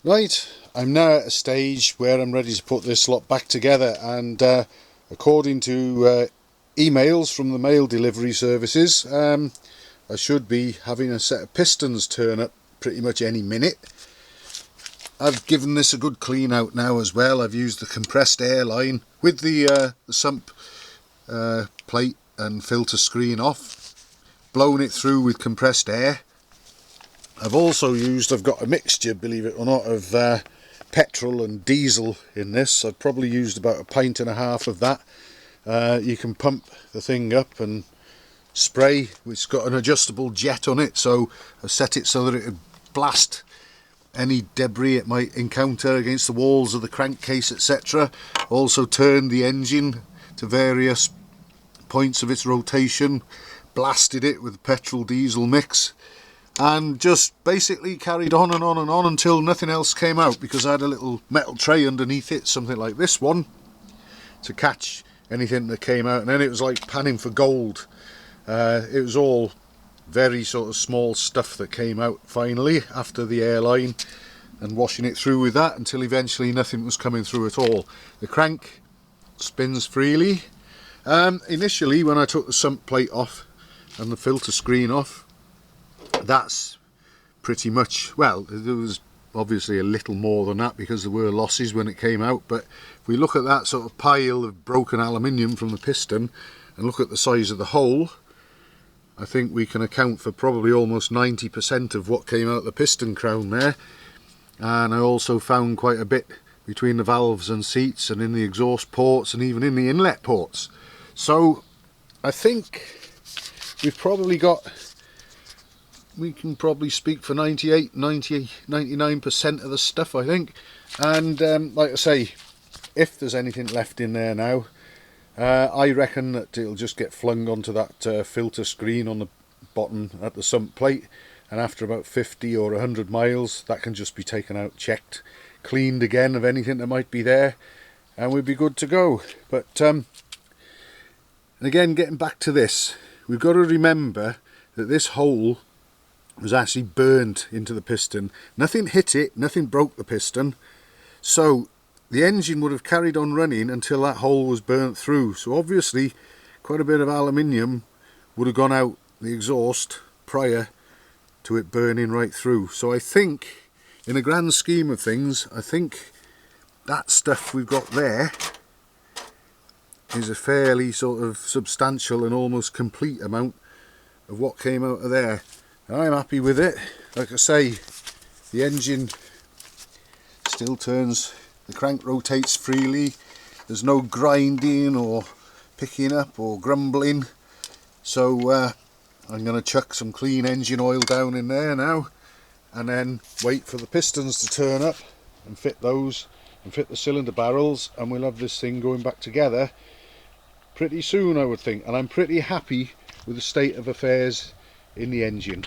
Right, I'm now at a stage where I'm ready to put this lot back together, and according to emails from the mail delivery services, I should be having a set of pistons turn up pretty much any minute. I've given this a good clean out now as well. I've used the compressed air line with the sump plate and filter screen off, blown it through with compressed air. I've got a mixture, believe it or not, of petrol and diesel in this. I've probably used about 1.5 pints of that. You can pump the thing up and spray. It's got an adjustable jet on it, so I've set it so that it would blast any debris it might encounter against the walls of the crankcase, etc. Also turned the engine to various points of its rotation, blasted it with petrol diesel mix, and just basically carried on and on and on until nothing else came out, because I had a little metal tray underneath it, something like this one, to catch anything that came out. And then it was like panning for gold. It was all very sort of small stuff that came out finally after the airline and washing it through with that, until eventually nothing was coming through at all. The crank spins freely. Initially, when I took the sump plate off and the filter screen off, that's pretty much, well, there was obviously a little more than that because there were losses when it came out, but if we look at that sort of pile of broken aluminium from the piston and look at the size of the hole, I think we can account for probably almost 90% of what came out the piston crown there. And I also found quite a bit between the valves and seats and in the exhaust ports and even in the inlet ports. So I think we can probably speak for 98, 90, 99% of the stuff, I think. And like I say, if there's anything left in there now, I reckon that it'll just get flung onto that filter screen on the bottom at the sump plate, and after about 50 or 100 miles that can just be taken out, checked, cleaned again of anything that might be there, and we'd be good to go. But and again, getting back to this, we've got to remember that this hole was actually burned into the piston. Nothing hit it, nothing broke the piston, so the engine would have carried on running until that hole was burnt through. So obviously quite a bit of aluminium would have gone out the exhaust prior to it burning right through. So I think, in the grand scheme of things, I think that stuff we've got there is a fairly sort of substantial and almost complete amount of what came out of there. I'm happy with it. Like I say, the engine still turns, the crank rotates freely, there's no grinding or picking up or grumbling. So I'm going to chuck some clean engine oil down in there now, and then wait for the pistons to turn up and fit those and fit the cylinder barrels, and we'll have this thing going back together pretty soon, I would think. And I'm pretty happy with the state of affairs in the engine.